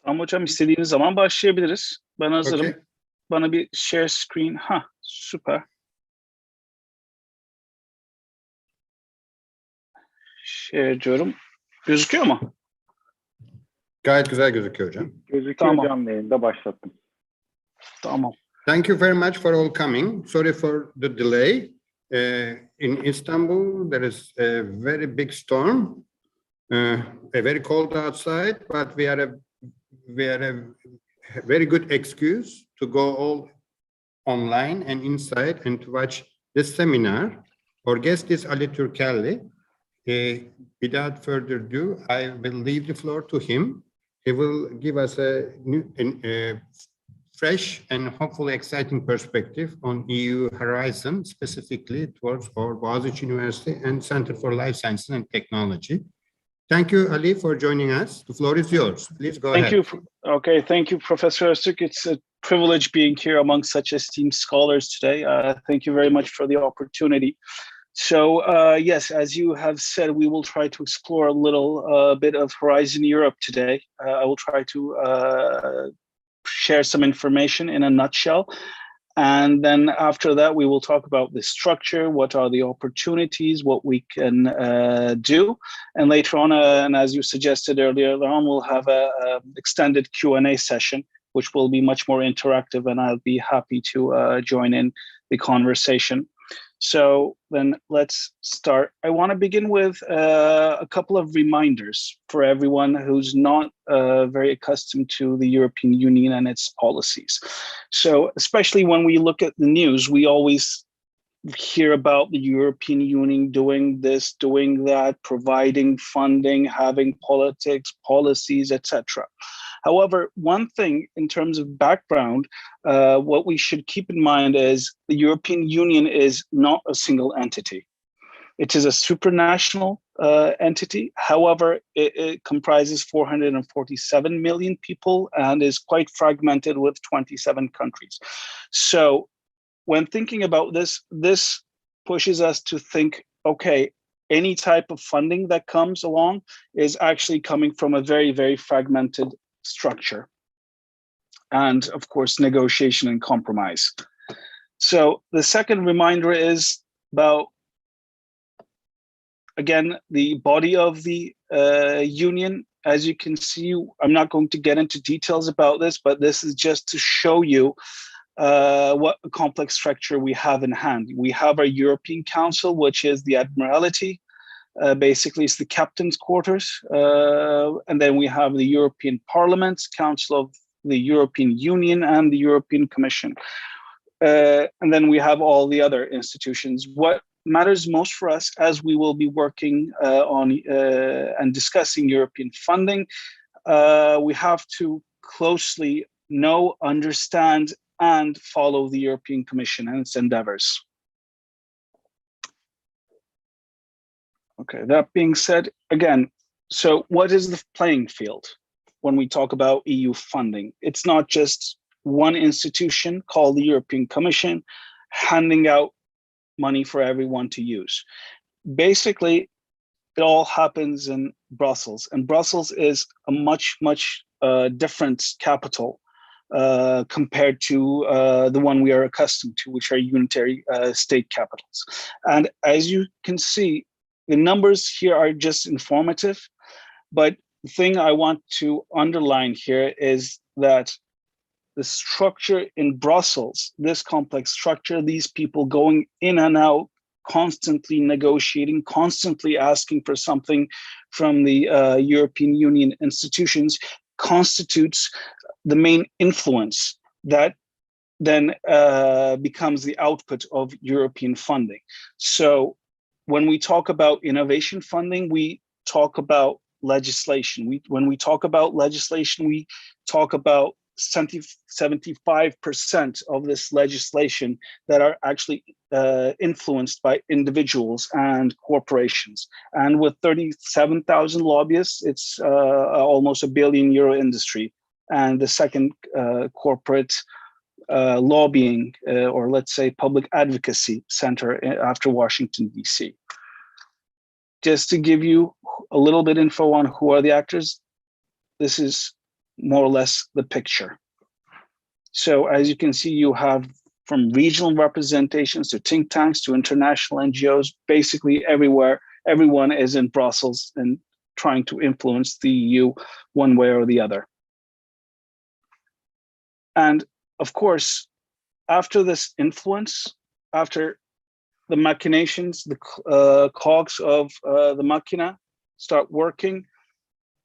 Tamam hocam, istediğiniz zaman başlayabiliriz. Ben hazırım. Okay. Bana bir share screen. Süper. Share diyorum. Gözüküyor mu? Gayet güzel gözüküyor hocam. Gözüküyor, Tamam. canlı yayında başlattım. Tamam. Thank you very much for all coming. Sorry for the delay. In Istanbul, there is a very big storm, very cold outside, but we are a very good excuse to go all online and inside and to watch this seminar. Our guest is Ali Türkelli. Without further ado, I will leave the floor to him. He will give us a fresh and hopefully exciting perspective on EU horizon, specifically towards our Boğaziçi University and Center for Life Sciences and Technology. Thank you, Ali, for joining us. The floor is yours. Please go ahead. Thank you. Thank you, Professor Öztürk. It's a privilege being here among such esteemed scholars today. Thank you very much for the opportunity. So, yes, as you have said, we will try to explore a little bit of Horizon Europe today. I will try to share some information in a nutshell. And then after that, we will talk about the structure, what are the opportunities, what we can do. And later on, and as you suggested earlier on, we'll have a extended Q&A session, which will be much more interactive, and I'll be happy to join in the conversation. So then let's start. I want to begin with a couple of reminders for everyone who's not very accustomed to the European Union and its policies. So especially when we look at the news, we always hear about the European Union doing this, doing that, providing funding, having politics, policies, etc. However, one thing in terms of background, what we should keep in mind is the European Union is not a single entity. It is a supranational entity. However, it comprises 447 million people and is quite fragmented with 27 countries. So when thinking about this, this pushes us to think, okay, any type of funding that comes along is actually coming from a very, very fragmented structure, and of course negotiation and compromise. So the second reminder is about, again, the body of the union. As you can see, I'm not going to get into details about this, but this is just to show you what a complex structure we have in hand. We have our European Council, which is the Admiralty. Basically, it's the captain's quarters. And then we have the European Parliament, Council of the European Union, and the European Commission. And then we have all the other institutions. What matters most for us, as we will be working on and discussing European funding, we have to closely know, understand, and follow the European Commission and its endeavors. Okay, that being said, again, so what is the playing field when we talk about EU funding? It's not just one institution called the European Commission handing out money for everyone to use. Basically, it all happens in Brussels, and Brussels is a much different capital compared to the one we are accustomed to, which are unitary state capitals. And as you can see, the numbers here are just informative, but the thing I want to underline here is that the structure in Brussels, this complex structure, these people going in and out, constantly negotiating, constantly asking for something from the European Union institutions, constitutes the main influence that then becomes the output of European funding. So when we talk about innovation funding, we talk about legislation. When we talk about legislation, we talk about 75% of this legislation that are actually influenced by individuals and corporations. And with 37,000 lobbyists, it's almost €1 billion industry. And the second corporate lobbying, or let's say public advocacy center after Washington, DC. Just to give you a little bit info on who are the actors, this is more or less the picture. So as you can see, you have from regional representations to think tanks to international NGOs, basically everywhere, everyone is in Brussels and trying to influence the EU one way or the other. And of course, after this influence, after the machinations, the cogs of the machina start working,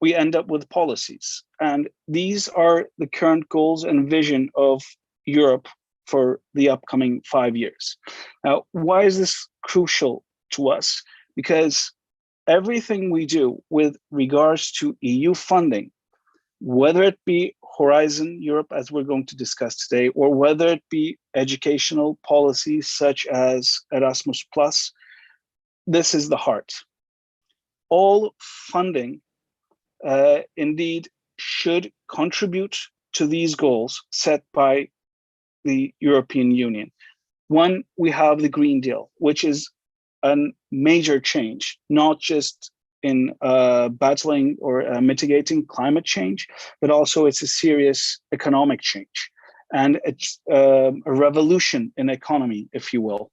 we end up with policies. And these are the current goals and vision of Europe for the upcoming 5 years. Now, why is this crucial to us? Because everything we do with regards to EU funding, whether it be Horizon Europe, as we're going to discuss today, or whether it be educational policies such as Erasmus+, this is the heart. All funding indeed should contribute to these goals set by the European Union. One, we have the Green Deal, which is a major change, not just in battling or mitigating climate change, but also it's a serious economic change. And it's a revolution in economy, if you will.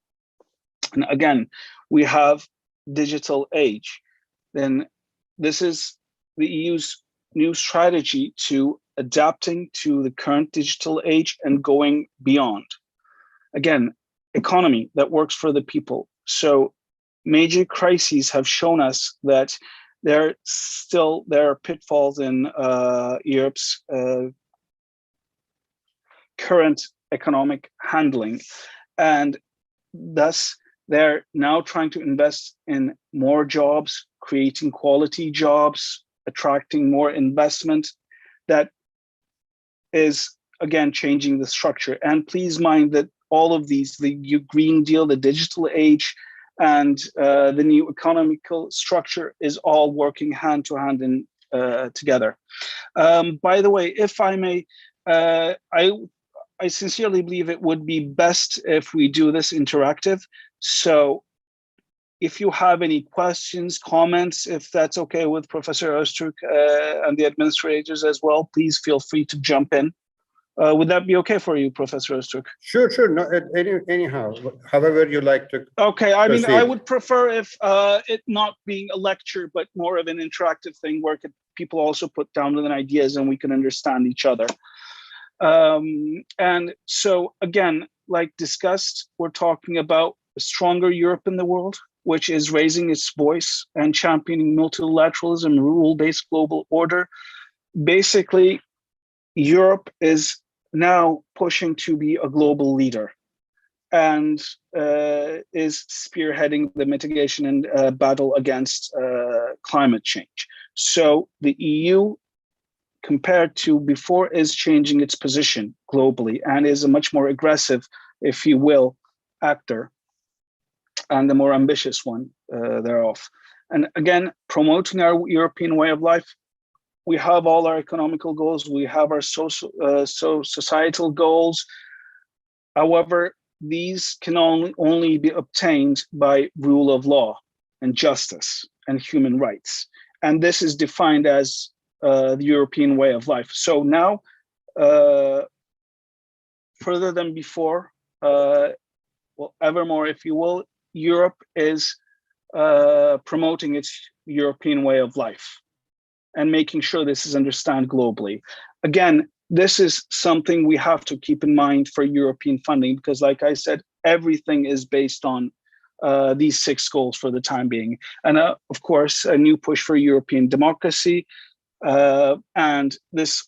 And again, we have digital age. Then this is the EU's new strategy to adapting to the current digital age and going beyond. Again, economy that works for the people. So major crises have shown us that there are pitfalls in Europe's current economic handling, and thus they're now trying to invest in more jobs, creating quality jobs, attracting more investment that is again changing the structure. And please mind that all of these, the Green Deal, the digital age, and the new economical structure is all working hand to hand in together. By the way, if I may, I sincerely believe it would be best if we do this interactive. So if you have any questions, comments, if that's okay with Professor Öztürk and the administrators as well, please feel free to jump in. Would that be okay for you, Professor Öztürk? Sure. No, anyhow, however you like to. Okay, I mean, proceed. I would prefer if it not being a lecture, but more of an interactive thing where people also put down their ideas and we can understand each other. And so again, like discussed, we're talking about a stronger Europe in the world, which is raising its voice and championing multilateralism, rule-based global order. Basically, Europe is now pushing to be a global leader and is spearheading the mitigation and battle against climate change. So the EU, compared to before, is changing its position globally and is a much more aggressive, if you will, actor, and the more ambitious one thereof. And again, promoting our European way of life, we have all our economical goals, we have our societal goals. However, these can only be obtained by rule of law and justice and human rights. And this is defined as the European way of life. So now, further than before, well, evermore, if you will, Europe is promoting its European way of life and making sure this is understood globally. Again, this is something we have to keep in mind for European funding, because like I said, everything is based on these 6 goals for the time being. And of course, a new push for European democracy. And this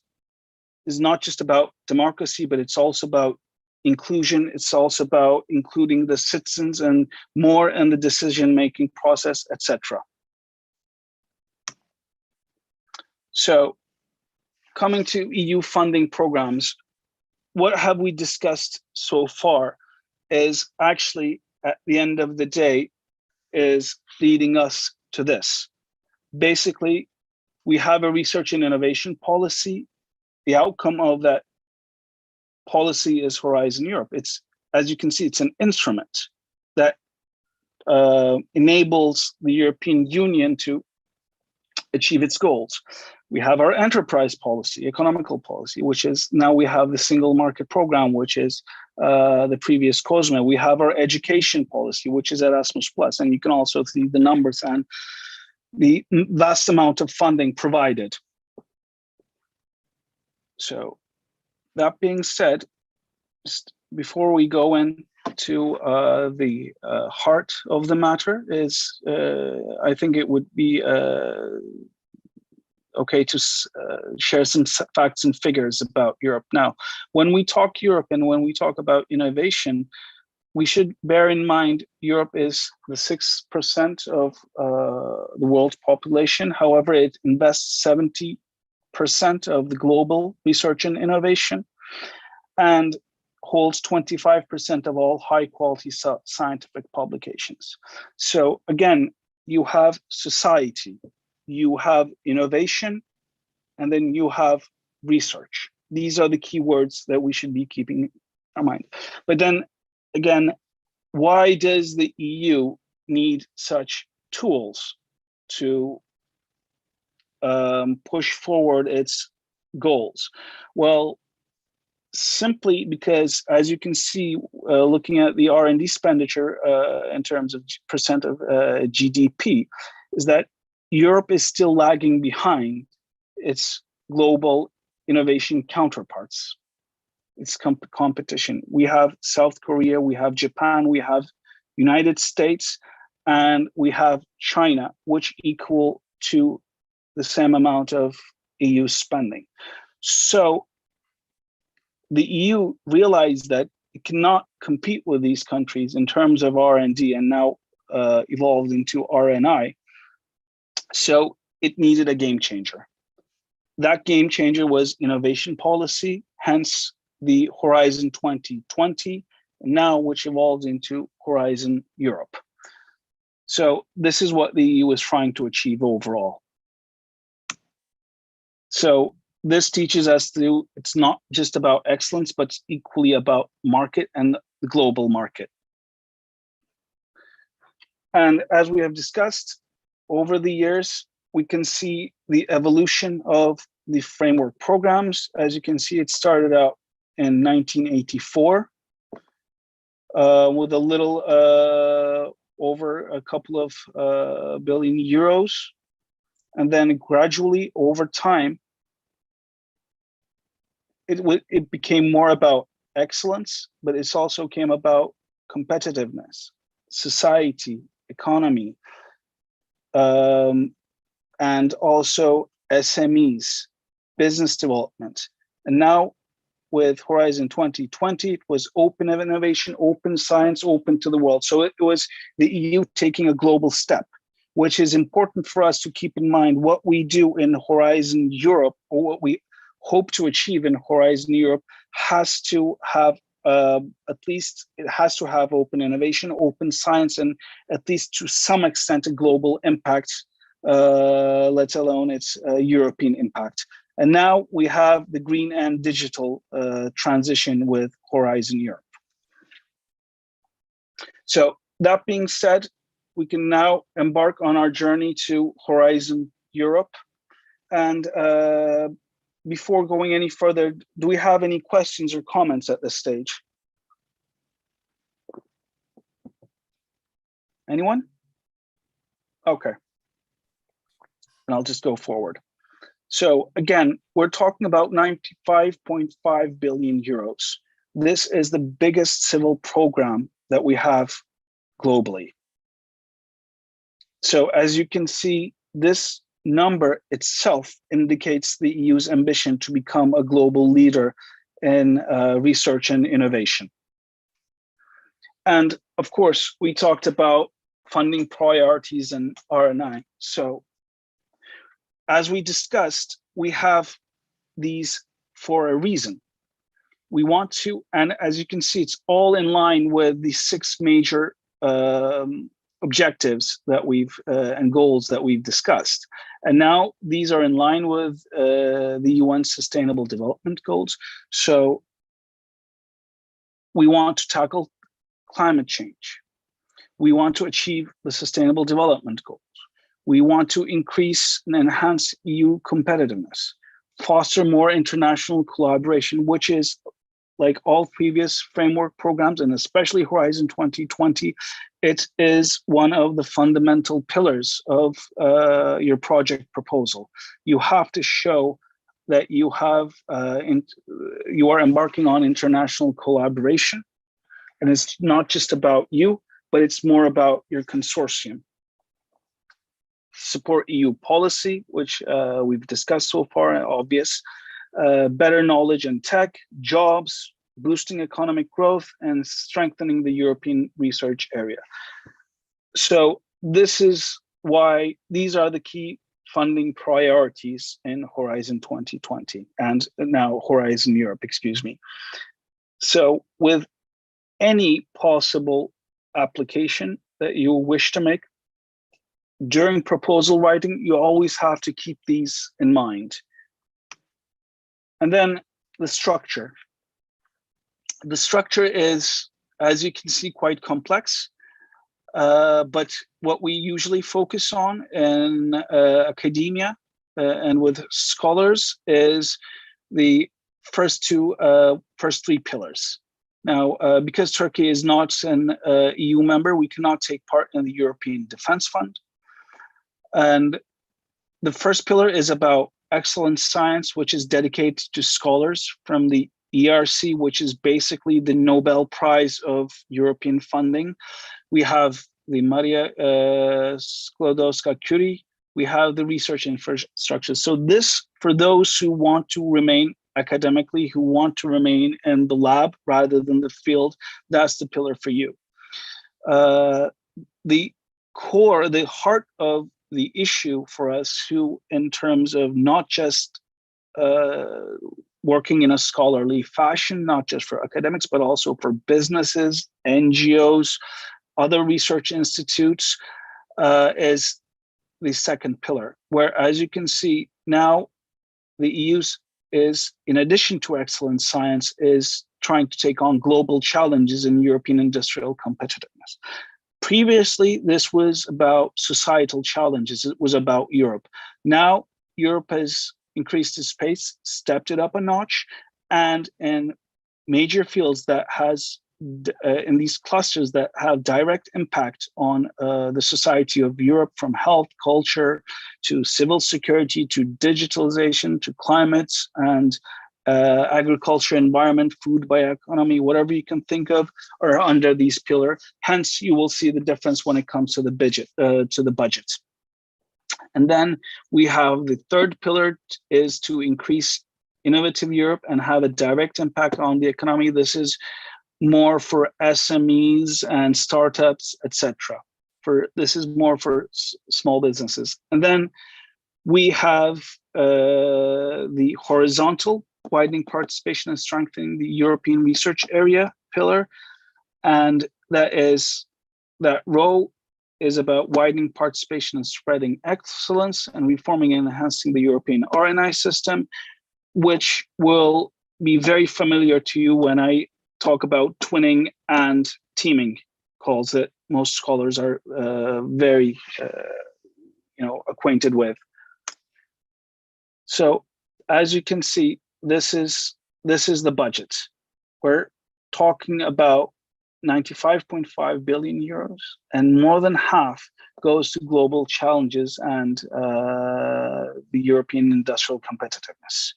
is not just about democracy, but it's also about inclusion. It's also about including the citizens and more in the decision-making process, etc. So coming to EU funding programs, what have we discussed so far is actually, at the end of the day, is leading us to this. Basically, we have a research and innovation policy. The outcome of that policy is Horizon Europe. It's, as you can see, it's an instrument that enables the European Union to achieve its goals. We have our enterprise policy, economical policy, which is now we have the single market program, which is the previous COSME. We have our education policy, which is Erasmus Plus, and you can also see the numbers and the vast amount of funding provided. So that being said, just before we go into the heart of the matter, is I think it would be okay to share some facts and figures about Europe. Now, when we talk Europe and when we talk about innovation, we should bear in mind Europe is the 6% of the world's population. However, it invests 70% of the global research and innovation and holds 25% of all high quality scientific publications. So again, you have society, you have innovation, and then you have research. These are the key words that we should be keeping in our mind. But then again, why does the EU need such tools to push forward its goals? Well, simply because, as you can see, looking at the R&D expenditure in terms of percent of GDP, is that Europe is still lagging behind its global innovation counterparts. It's competition. We have South Korea, we have Japan, we have United States, and we have China, which equal to the same amount of EU spending. So the EU realized that it cannot compete with these countries in terms of R&D, and now evolved into R&I. So it needed a game changer. That game changer was innovation policy, hence the Horizon 2020, now which evolved into Horizon Europe. So this is what the EU is trying to achieve overall. So this teaches us that it's not just about excellence, but it's equally about market and the global market. And as we have discussed, over the years, we can see the evolution of the framework programs. As you can see, it started out in 1984 with a little over a couple of billion euros. And then gradually over time, it became more about excellence, but it's also came about competitiveness, society, economy, and also SMEs, business development. And now with Horizon 2020, it was open innovation, open science, open to the world. So it was the EU taking a global step, which is important for us to keep in mind. What we do in Horizon Europe, or what we hope to achieve in Horizon Europe, has to have at least, it has to have open innovation, open science, and at least to some extent a global impact, let alone its European impact. And now we have the green and digital transition with Horizon Europe. So that being said, we can now embark on our journey to Horizon Europe. And before going any further, do we have any questions or comments at this stage? Anyone? Okay. And I'll just go forward. So again, we're talking about 95.5 billion euros. This is the biggest civil program that we have globally. So as you can see, this number itself indicates the EU's ambition to become a global leader in research and innovation. And of course, we talked about funding priorities and R&I. So as we discussed, we have these for a reason. We want to, and as you can see, it's all in line with the 6 major objectives that we've and goals that we've discussed. And now these are in line with the UN Sustainable Development Goals. So we want to tackle climate change. We want to achieve the Sustainable Development Goals. We want to increase and enhance EU competitiveness, foster more international collaboration, which is like all previous framework programs, and especially Horizon 2020, it is one of the fundamental pillars of your project proposal. You have to show that you have you are embarking on international collaboration, and it's not just about you, but it's more about your consortium. Support EU policy, which we've discussed so far, obvious. Better knowledge and tech, jobs, boosting economic growth, and strengthening the European research area. So this is why these are the key funding priorities in Horizon 2020 and now Horizon Europe, excuse me. So with any possible application that you wish to make, during proposal writing, you always have to keep these in mind. And then the structure. The structure is, as you can see, quite complex. But what we usually focus on in academia and with scholars is the first three pillars. Now, because Turkey is not an EU member, we cannot take part in the European Defense Fund. And the first pillar is about excellent science, which is dedicated to scholars from the ERC, which is basically the Nobel Prize of European funding. We have the Maria Sklodowska-Curie. We have the research infrastructure. So this, for those who want to remain academically, who want to remain in the lab rather than the field, that's the pillar for you. The core, the heart of the issue for us, who in terms of not just working in a scholarly fashion, not just for academics, but also for businesses, NGOs, other research institutes, is the second pillar, where, as you can see now, the EU is, in addition to excellent science, is trying to take on global challenges in European industrial competitiveness. Previously, this was about societal challenges. It was about Europe. Now, Europe has increased its pace, stepped it up a notch, and in major fields that has, in these clusters that have direct impact on the society of Europe, from health, culture, to civil security, to digitalization, to climate, and agriculture, environment, food, bioeconomy, whatever you can think of, are under these pillars. Hence, you will see the difference when it comes to the budget. And then we have the third pillar is to increase innovative Europe and have a direct impact on the economy. This is more for SMEs and startups, etc. This is more for small businesses. And then we have the horizontal, widening participation and strengthening the European research area pillar. And that row is about widening participation and spreading excellence and reforming and enhancing the European R&I system, which will be very familiar to you when I talk about twinning and teaming calls that most scholars are very acquainted with. So as you can see, this is the budget. We're talking about 95.5 billion euros, and more than half goes to global challenges and the European industrial competitiveness.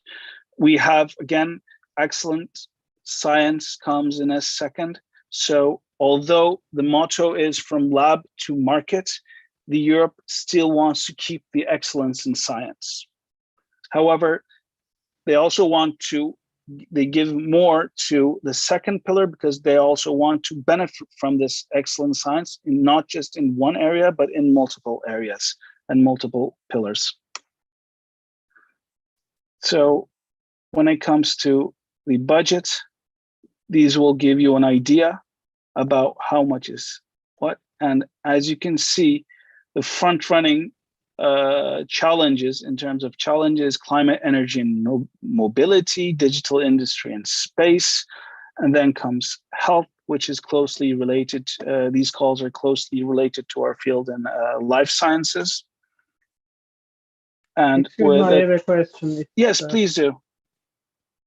We have, again, excellent science comes in as second. So although the motto is from lab to market, the Europe still wants to keep the excellence in science. However, they also they give more to the second pillar because they also want to benefit from this excellent science, not just in one area, but in multiple areas and multiple pillars. So when it comes to the budget, these will give you an idea about how much is what. And as you can see, the front-running challenges in terms of challenges, climate, energy, and mobility, digital industry and space. And then comes health, which is closely related. These calls are closely related to our field in life sciences. And Excuse me, I have a question. Yes, please do.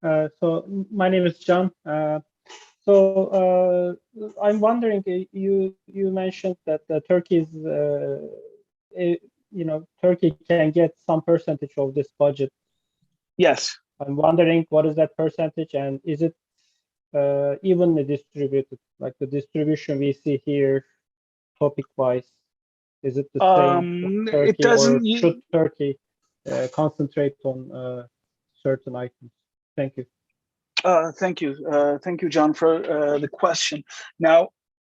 So my name is John. I'm wondering, you mentioned that Turkey's, Turkey can get some percentage of this budget. Yes. I'm wondering what is that percentage, and is it evenly distributed, like the distribution we see here, topic-wise? Is it the same for Turkey, it doesn't, or should Turkey concentrate on certain items? Thank you. Thank you, John, for the question. Now,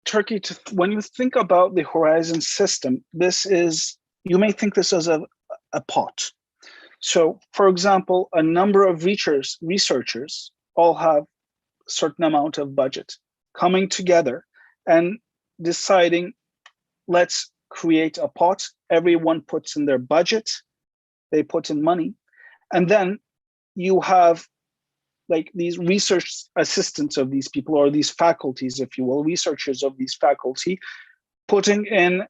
Turkey, when you think about the Horizon system, you may think this as a pot. So, for example, a number of researchers all have a certain amount of budget coming together and deciding, let's create a pot. Everyone puts in their budget, they put in money, and then you have like these research assistants of these people, or these faculties, if you will, researchers of these faculty, putting in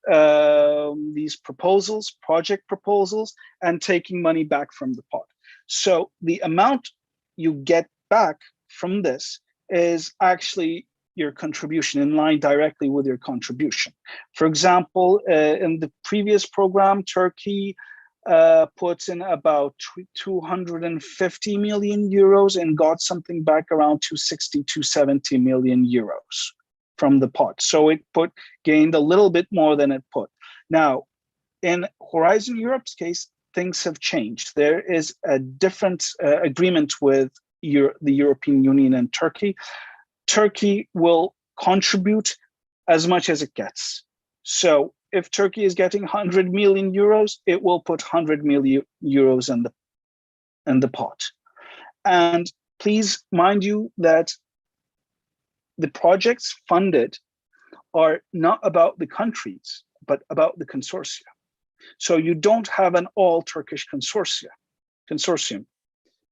these proposals, project proposals, and taking money back from the pot. So the amount you get back from this is actually your contribution, in line directly with your contribution. For example, in the previous program, Turkey puts in about 250 million euros and got something back around 260, 270 million euros from the pot. So it gained a little bit more than it put. Now, in Horizon Europe's case, things have changed. There is a different agreement with the European Union and Turkey. Turkey will contribute as much as it gets. So if Turkey is getting 100 million euros, it will put 100 million euros in the pot. And please mind you that the projects funded are not about the countries, but about the consortia. So you don't have an all Turkish consortium,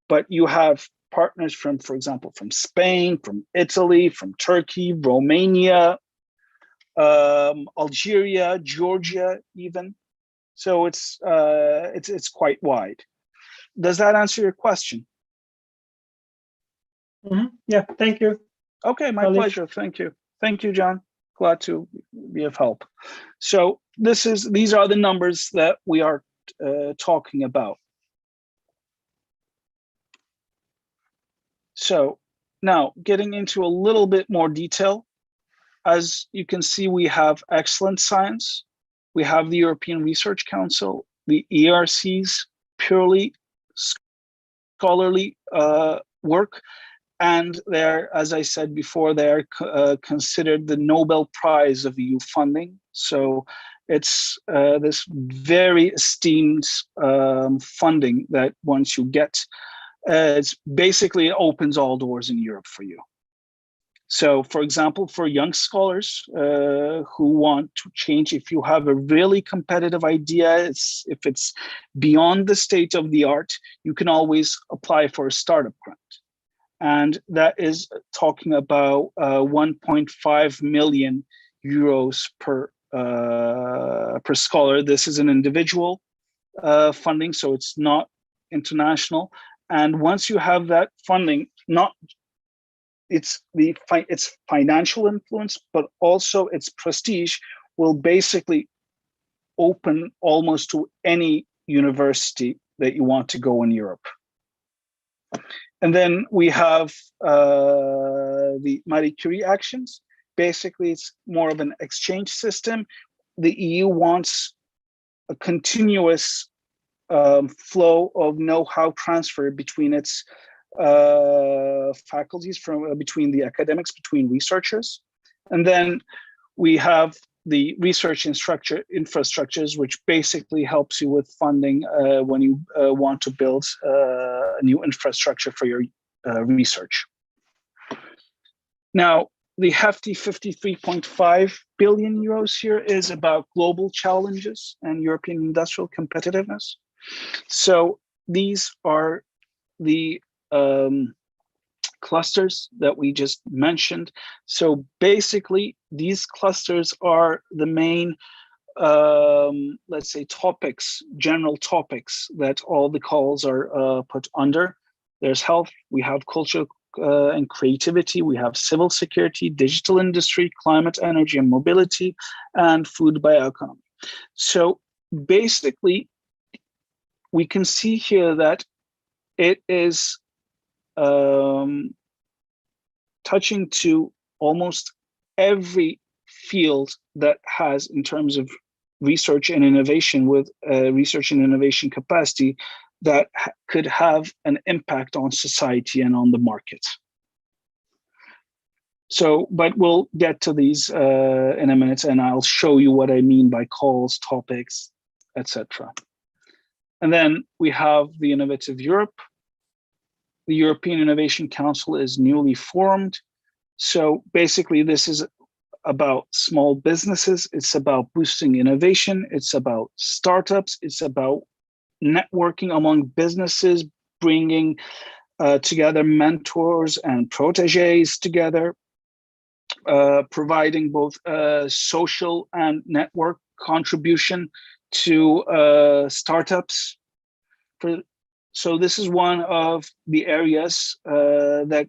but you have partners from, for example, from Spain, from Italy, from Turkey, Romania, Algeria, Georgia, even. So it's quite wide. Does that answer your question? Mm-hmm. Yeah, thank you. Okay, my pleasure. Thank you. Thank you, John. Glad to be of help. So these are the numbers that we are talking about. So now getting into a little bit more detail, as you can see, we have excellent science. We have the European Research Council, the ERC's purely scholarly work. And they're, as I said before, they're considered the Nobel Prize of EU funding. So it's this very esteemed funding that once you get, it basically opens all doors in Europe for you. So, for example, for young scholars who want to change, if you have a really competitive idea, if it's beyond the state of the art, you can always apply for a startup grant. And that is talking about 1.5 million euros per scholar. This is an individual funding, so it's not international. And once you have that funding, its financial influence, but also its prestige will basically open almost to any university that you want to go in Europe. And then we have the Marie Curie actions. Basically, it's more of an exchange system. The EU wants a continuous flow of know-how transfer between its faculties, between the academics, between researchers. And then we have the research infrastructures, which basically helps you with funding when you want to build a new infrastructure for your research. Now, the hefty 53.5 billion euros here is about global challenges and European industrial competitiveness. So these are the clusters that we just mentioned. So basically, these clusters are the main let's say, topics, general topics that all the calls are put under. There's health, we have culture and creativity, we have civil security, digital industry, climate, energy, and mobility, and food bioeconomy. So basically, we can see here that it is touching to almost every field that has, in terms of research and innovation, with research and innovation capacity that could have an impact on society and on the market. So, but we'll get to these in a minute, and I'll show you what I mean by calls, topics, etc. And then we have the Innovative Europe. The European Innovation Council is newly formed. So basically, this is about small businesses. It's about boosting innovation. It's about startups. It's about networking among businesses, bringing together mentors and proteges together, providing both social and network contribution to startups. So this is one of the areas that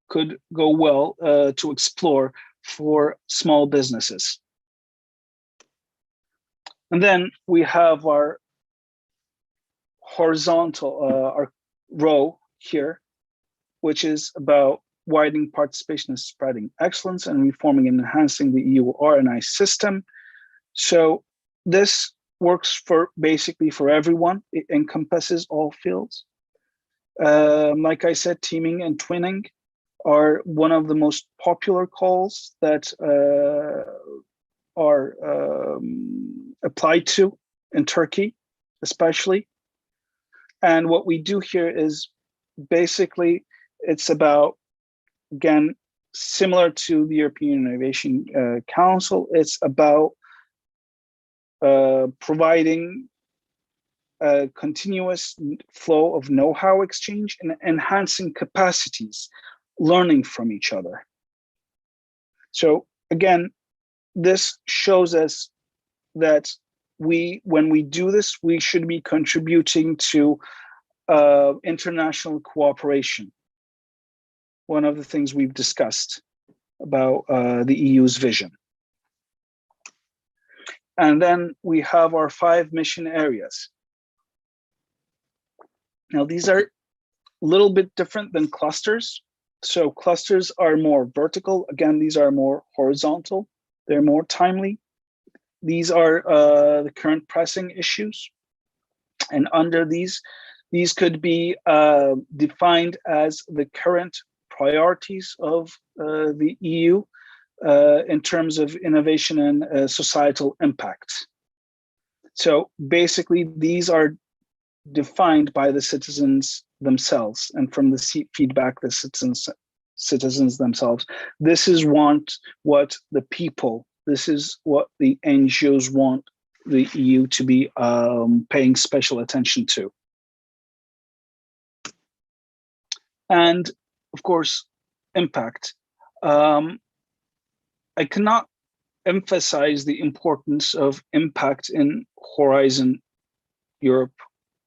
could go well to explore for small businesses. And then we have our horizontal, our row here, which is about widening participation and spreading excellence and reforming and enhancing the EU R&I system. So this works for basically for everyone. It encompasses all fields. Like I said, teaming and twinning are one of the most popular calls that are applied to in Turkey, especially. And what we do here is basically, it's about, again, similar to the European Innovation Council, it's about providing a continuous flow of know-how exchange and enhancing capacities, learning from each other. So again, this shows us that when we do this, we should be contributing to international cooperation. One of the things we've discussed about the EU's vision. And then we have our 5 mission areas. Now, these are a little bit different than clusters. So clusters are more vertical. Again, these are more horizontal. They're more timely. These are the current pressing issues. And under these could be defined as the current priorities of the EU in terms of innovation and societal impact. So basically, these are defined by the citizens themselves, and from the feedback the citizens themselves. This is what the people, this is what the NGOs want the EU to be paying special attention to. And of course, impact. I cannot emphasize the importance of impact in Horizon Europe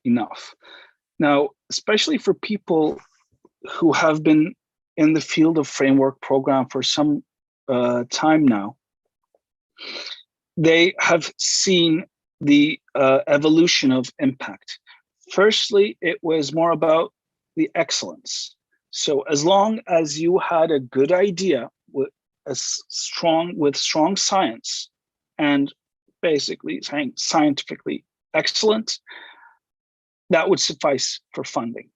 enough. Now, especially for people who have been in the field of framework program for some time now, they have seen the evolution of impact. Firstly, it was more about the excellence. So as long as you had a good idea with strong science and basically scientifically excellent, that would suffice for funding.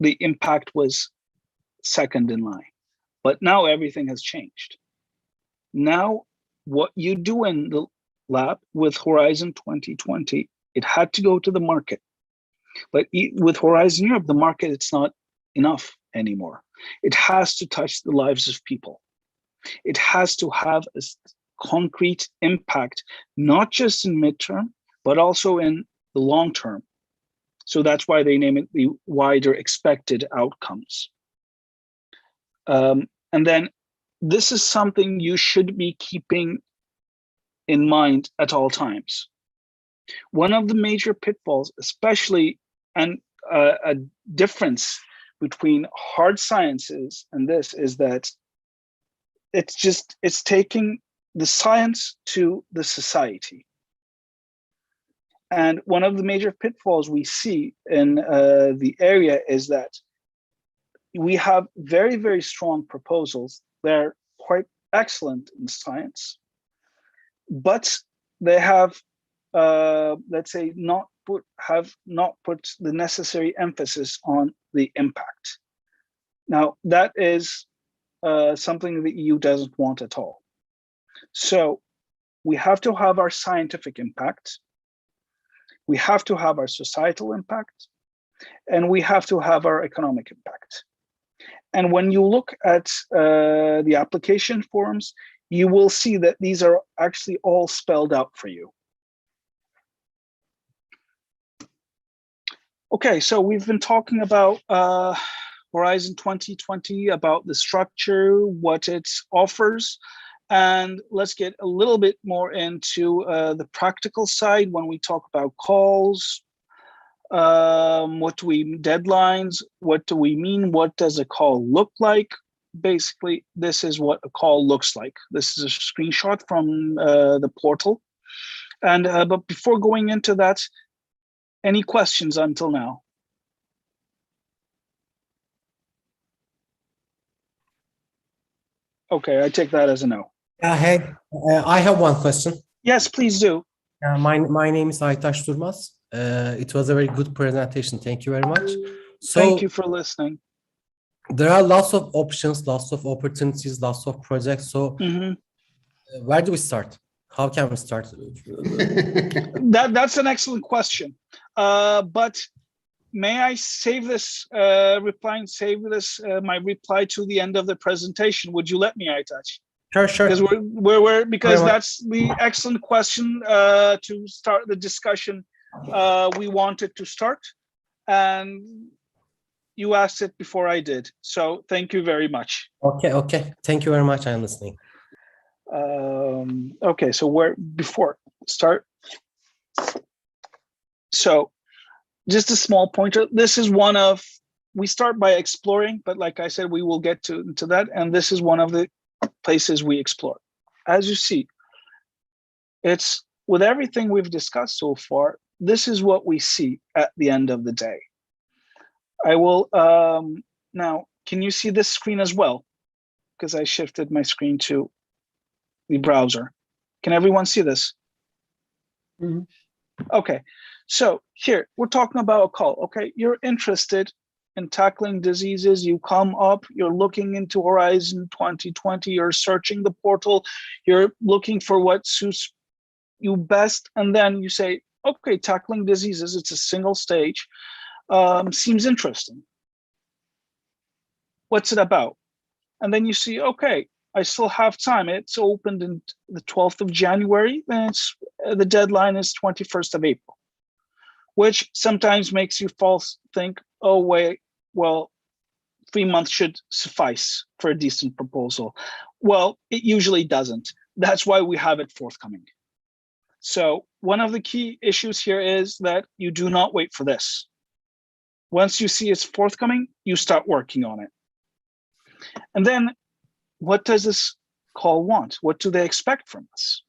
The impact was second in line. But now everything has changed. Now, what you do in the lab with Horizon 2020, it had to go to the market. But with Horizon Europe, the market, it's not enough anymore. It has to touch the lives of people. It has to have a concrete impact, not just in midterm, but also in the long term. So that's why they name it the wider expected outcomes. And then this is something you should be keeping in mind at all times. One of the major pitfalls, especially, and a difference between hard sciences and this, is that it's taking the science to the society. And one of the major pitfalls we see in the area is that we have very, very strong proposals. They're quite excellent in science, but they have, let's say, have not put the necessary emphasis on the impact. Now, that is something the EU doesn't want at all. So we have to have our scientific impact, we have to have our societal impact, and we have to have our economic impact. And when you look at the application forms, you will see that these are actually all spelled out for you. Okay, so we've been talking about Horizon 2020, about the structure, what it offers, and let's get a little bit more into the practical side when we talk about calls. What do we deadlines? What do we mean? What does a call look like? Basically, this is what a call looks like. This is a screenshot from the portal. And but before going into that, any questions until now? Okay, I take that as a no. Hey, I have one question. Yes, please do. My name is Aytaş Durmaz. It was a very good presentation. Thank you very much. So, thank you for listening. There are lots of options, lots of opportunities, lots of projects. So where do we start? How can we start? That's an excellent question. But may I save this my reply to the end of the presentation? Would you let me, Aytaç? Sure. Because that's the excellent question to start the discussion we wanted to start, and you asked it before I did. So thank you very much. Okay. Thank you very much. I'm listening. Okay, so before start. So just a small pointer. This is one of, we start by exploring, but like I said, we will get into that. And this is one of the places we explore. As you see, it's with everything we've discussed so far, this is what we see at the end of the day. I will, now, can you see this screen as well? Because I shifted my screen to the browser. Can everyone see this? Mm-hmm. Okay, so here, we're talking about a call, okay? You're interested in tackling diseases, you come up, you're looking into Horizon 2020, you're searching the portal, you're looking for what suits you best, and then you say, okay, tackling diseases, it's a single stage, seems interesting. What's it about? And then you see, okay, I still have time. It's opened in the 12th of January, and the deadline is 21st of April, which sometimes makes you think, oh, wait, well, 3 months should suffice for a decent proposal. Well, it usually doesn't. That's why we have it forthcoming. So one of the key issues here is that you do not wait for this. Once you see it's forthcoming, you start working on it. And then what does this call want? What do they expect from us?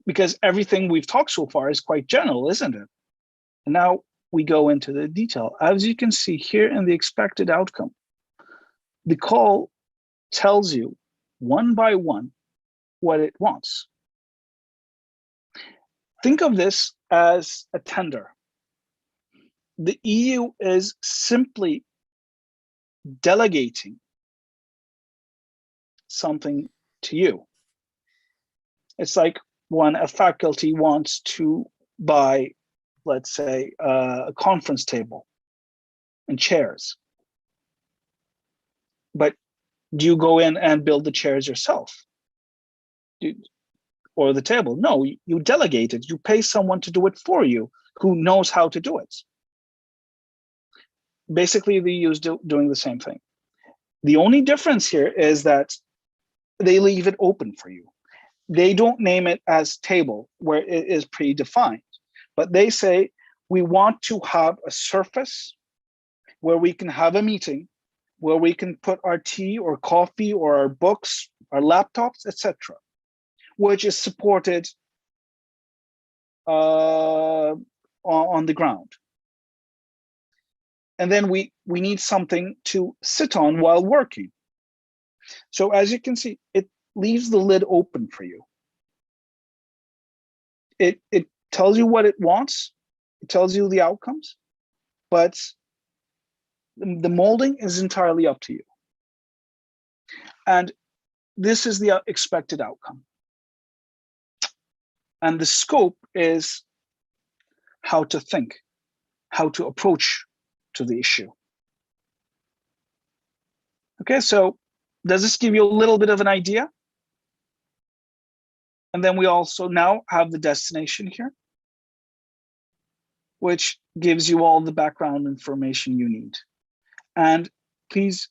Because everything we've talked so far is quite general, isn't it? And now we go into the detail. As you can see here in the expected outcome, the call tells you one by one what it wants. Think of this as a tender. The EU is simply delegating something to you. It's like when a faculty wants to buy, let's say, a conference table and chairs. But do you go in and build the chairs yourself? Or the table? No, you delegate it. You pay someone to do it for you who knows how to do it. Basically, the EU is doing the same thing. The only difference here is that they leave it open for you. they don't name it as table where it is predefined, but they say we want to have a surface where we can have a meeting, where we can put our tea or coffee or our books, our laptops, etc., which is supported on the ground. And then we need something to sit on while working. So as you can see, it leaves the lid open for you. It tells you what it wants, it tells you the outcomes, but the molding is entirely up to you. And this is the expected outcome. And the scope is how to think, how to approach to the issue. Okay, so does this give you a little bit of an idea? And then we also now have the destination here, which gives you all the background information you need. And please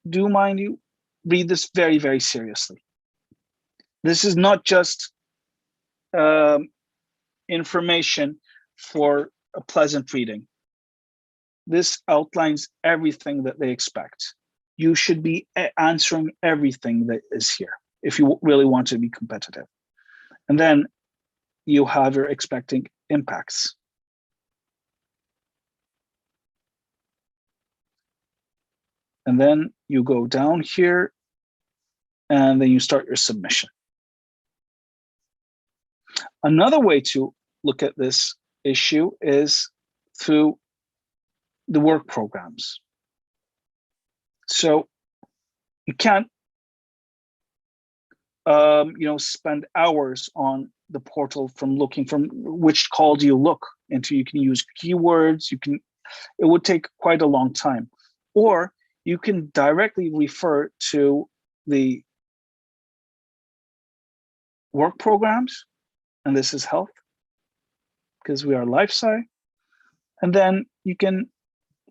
do mind you, read this very, very seriously. This is not just information for a pleasant reading. This outlines everything that they expect. You should be answering everything that is here if you really want to be competitive. And then you have your expecting impacts. And then you go down here and then you start your submission. Another way to look at this issue is through the work programs. So you can't spend hours on the portal from looking from which call do you look into. You can use keywords, it would take quite a long time. Or you can directly refer to the work programs, and this is health, because we are LifeSci. And then you can,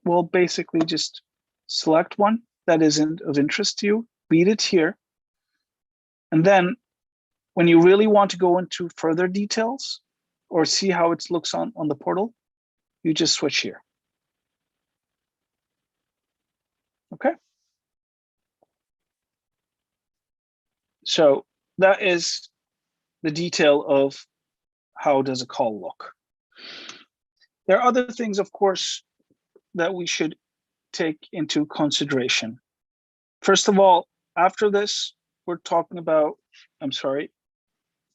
well, basically just select one that isn't of interest to you, read it here. And then when you really want to go into further details or see how it looks on the portal, you just switch here. Okay. So that is the detail of how does a call look. There are other things, of course, that we should take into consideration. First of all, after this, we're talking about,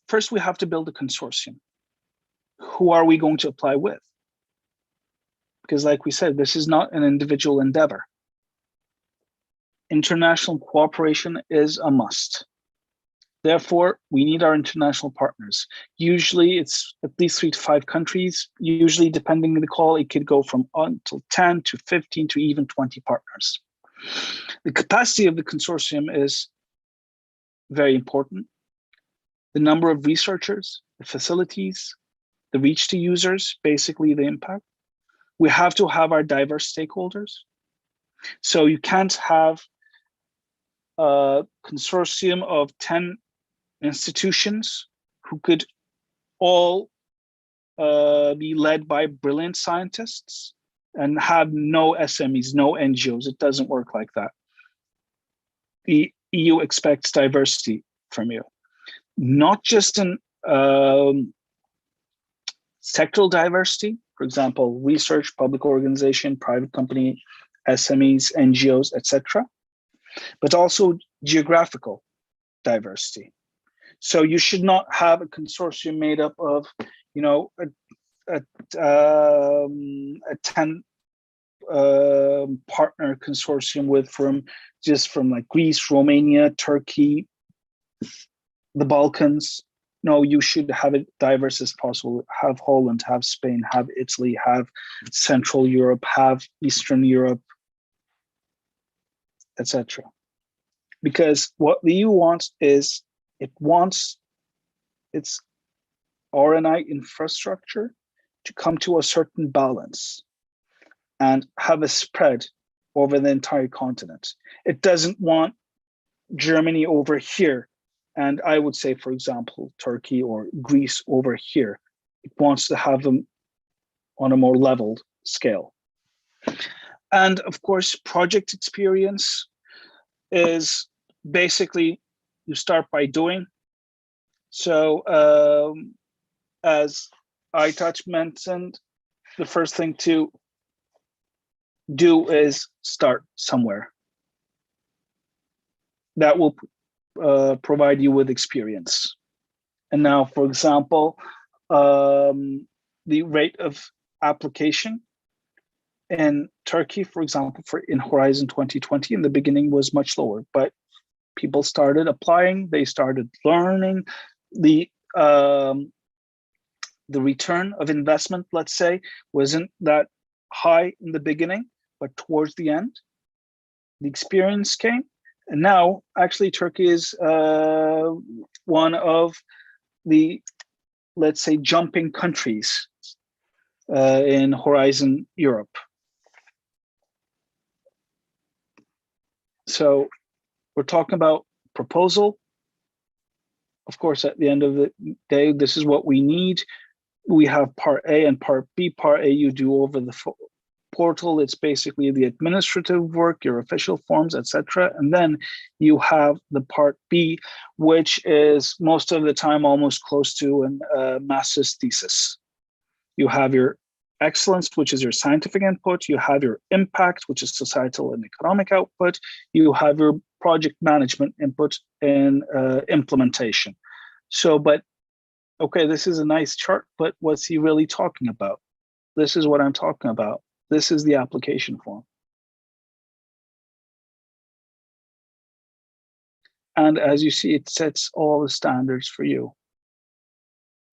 first we have to build a consortium. Who are we going to apply with? Because like we said, this is not an individual endeavor. International cooperation is a must. Therefore, we need our international partners. Usually it's at least 3 to 5 countries. Usually, depending on the call, it could go from until 10 to 15 to even 20 partners. The capacity of the consortium is very important. The number of researchers, the facilities, the reach to users, basically the impact. We have to have our diverse stakeholders. So you can't have a consortium of 10 institutions who could all be led by brilliant scientists and have no SMEs, no NGOs. It doesn't work like that. The EU expects diversity from you, not just in sectoral diversity, for example, research, public organization, private company, SMEs, NGOs, etc., but also geographical diversity. So you should not have a consortium made up of, a 10 partner consortium from like Greece, Romania, Turkey, the Balkans. No, you should have it diverse as possible. Have Holland, have Spain, have Italy, have Central Europe, have Eastern Europe, etc. Because what the EU wants is, it wants its R&I infrastructure to come to a certain balance and have a spread over the entire continent. It doesn't want Germany over here And I would say, for example, Turkey or Greece over here, it wants to have them on a more leveled scale. And of course, project experience is basically you start by doing. So as I mentioned, the first thing to do is start somewhere. That will provide you with experience. And now, for example, the rate of application in Turkey, for example, in Horizon 2020, in the beginning was much lower, but people started applying, they started learning. The return of investment, let's say, wasn't that high in the beginning, but towards the end, the experience came. And now, actually, Turkey is one of the, let's say, jumping countries in Horizon Europe. So we're talking about proposal. Of course, at the end of the day, this is what we need. We have part A and part B. Part A you do over the portal. It's basically the administrative work, your official forms, etc. And then you have the part B, which is most of the time almost close to a master's thesis. You have your excellence, which is your scientific input. You have your impact, which is societal and economic output. You have your project management input and implementation. So, but okay, this is a nice chart, but what's he really talking about? This is what I'm talking about. This is the application form. And as you see, it sets all the standards for you.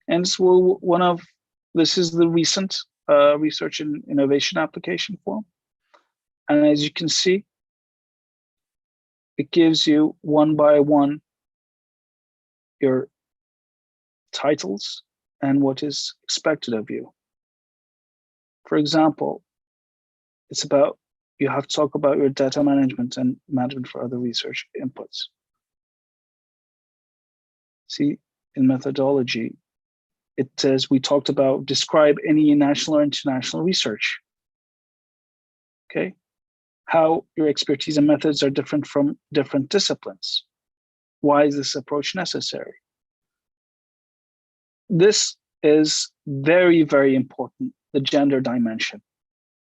And so this is the recent research and innovation application form. And as you can see, it gives you one by one your titles and what is expected of you. For example, it's about, you have to talk about your data management and management for other research inputs. See, in methodology, it says we talked about describe any national or international research. Okay, how your expertise and methods are different from different disciplines. Why is this approach necessary? This is very, very important, the gender dimension.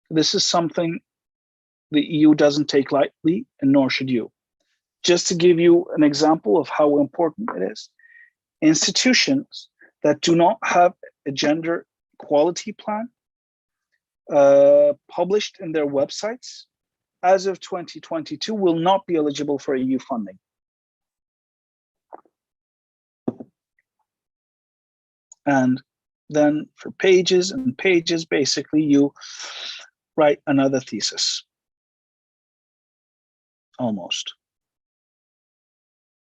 This is something the EU doesn't take lightly, and nor should you. Just to give you an example of how important it is, institutions that do not have a gender equality plan published in their websites as of 2022 will not be eligible for EU funding. And then for pages and pages, basically you write another thesis, almost.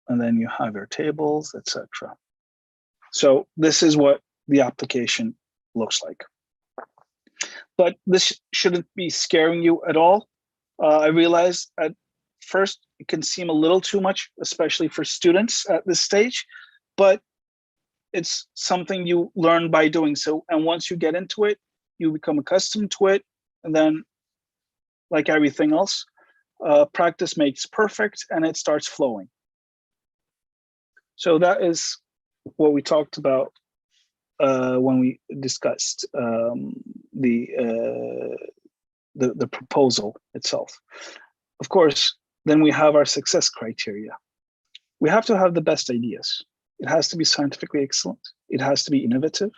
And then you have your tables, etc. So this is what the application looks like. But this shouldn't be scaring you at all. I realize at first it can seem a little too much, especially for students at this stage, but it's something you learn by doing so. And once you get into it, you become accustomed to it. And then, like everything else, practice makes perfect and it starts flowing. So that is what we talked about when we discussed the proposal itself. Of course, then we have our success criteria. We have to have the best ideas. It has to be scientifically excellent. It has to be innovative.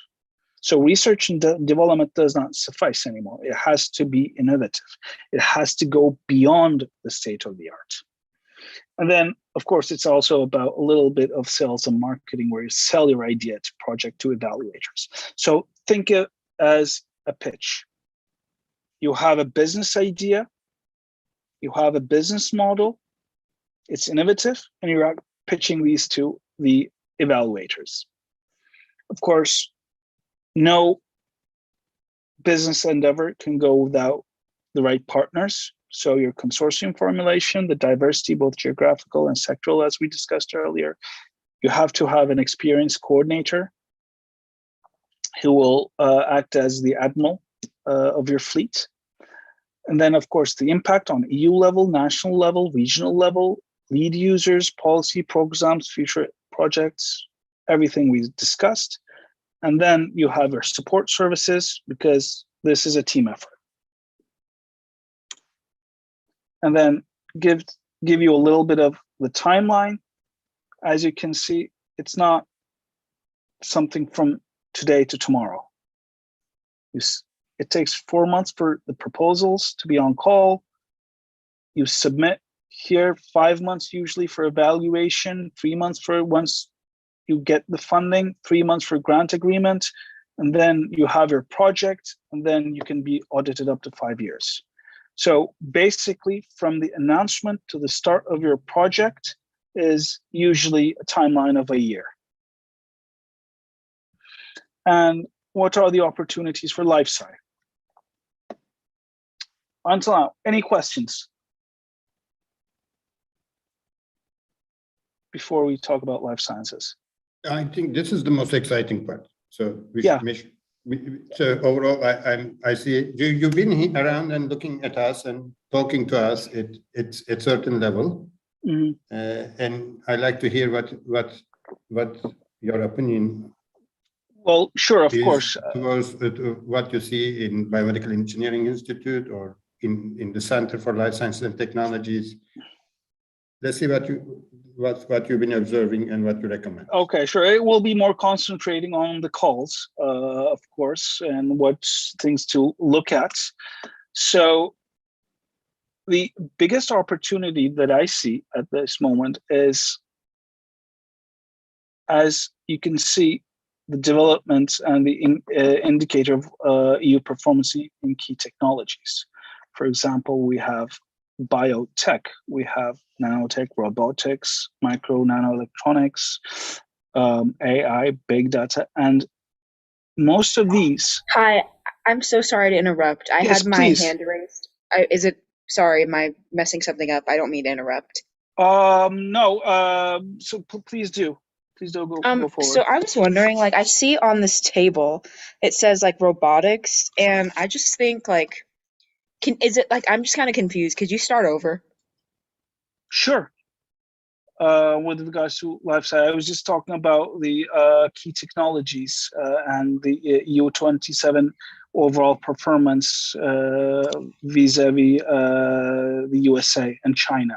So research and development does not suffice anymore. It has to be innovative. It has to go beyond the state of the art. And then, of course, it's also about a little bit of sales and marketing where you sell your idea to project to evaluators. So think it as a pitch. You have a business idea, you have a business model, it's innovative, and you're pitching these to the evaluators. Of course, no business endeavor can go without the right partners. So your consortium formulation, the diversity, both geographical and sectoral, as we discussed earlier, You have to have an experienced coordinator who will act as the admiral of your fleet. And then, of course, the impact on EU level, national level, regional level, lead users, policy, programs, future projects, everything we discussed. And then you have your support services, because this is a team effort. And then give you a little bit of the timeline. As you can see, it's not something from today to tomorrow. It takes 4 months for the proposals to be on call. You submit here, 5 months usually for evaluation, 3 months for once you get the funding, 3 months for grant agreement, and then you have your project, and then you can be audited up to 5 years. So basically, from the announcement to the start of your project is usually a timeline of a year. And what are the opportunities for LifeSci? Until now, any questions before we talk about life sciences? I think this is the most exciting part. So so overall, I see you've been around and looking at us and talking to us at a certain level, and I like to hear what your opinion. Well, sure, of course. Towards what you see in Biomedical Engineering Institute or in the Center for Life Sciences and Technologies. Let's see what you've been observing and what you recommend. Okay, sure. It will be more concentrating on the calls, of course, and what things to look at. So the biggest opportunity that I see at this moment is, as you can see, the development and the indicator of EU performance in key technologies. For example, we have biotech, we have nanotech, robotics, micro nanoelectronics, AI, big data, and most of these. Hi, I'm so sorry to interrupt. I had my hand raised. Sorry, am I messing something up? I don't mean to interrupt. No, so please do. Please don't go forward. So I was wondering, like, I see on this table, it says like robotics, and I just think like, I'm just kind of confused. Could you start over? Sure. With regards to LifeSci, I was just talking about the key technologies and the EU27 overall performance vis-a-vis the USA and China.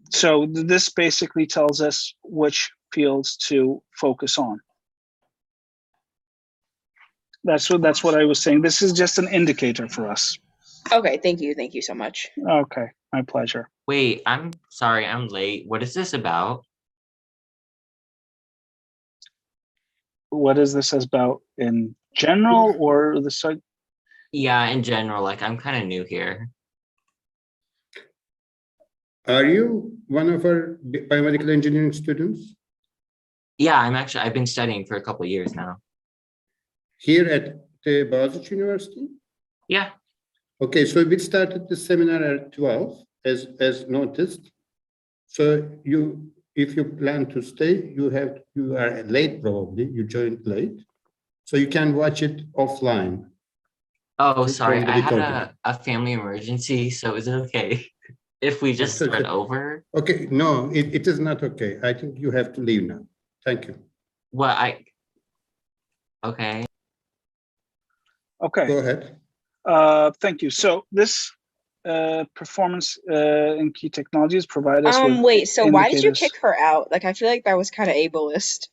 So this basically tells us which fields to focus on. That's what I was saying. This is just an indicator for us. Okay, thank you so much. Okay, my pleasure. Wait, I'm sorry, I'm late. What is this about? What is this about in general, or the site? Yeah, in general, like I'm kind of new here. Are you one of our biomedical engineering students? Yeah, I've been studying for a couple of years now. Here at the Boğaziçi University? Yeah. Okay, so we started the seminar at 12, as noticed. So if you plan to stay, you are late probably, you joined late. So you can watch it offline. Oh, sorry, I had a family emergency, so is it okay if we just start over? Okay, no, it is not okay. I think you have to leave now. Thank you. Okay. Okay. Go ahead. Thank you. So this performance in key technologies provide us with wait, so indicators. Why did you kick her out? Like, I feel like that was kind of ableist.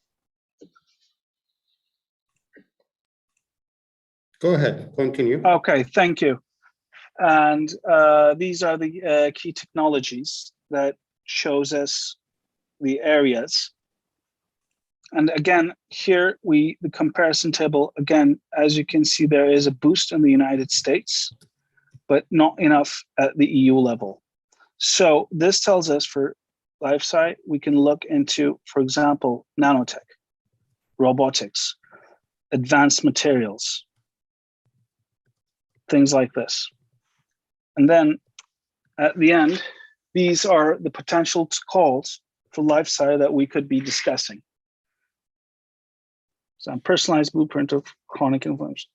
Go ahead, continue. Okay, thank you. And these are the key technologies that shows us the areas. And again, here the comparison table, again, as you can see, there is a boost in the United States, but not enough at the EU level. So this tells us for LifeSci, we can look into, for example, nanotech, robotics, advanced materials, things like this. And then at the end, these are the potential calls for LifeSci that we could be discussing. So, personalized blueprint of chronic inflammation.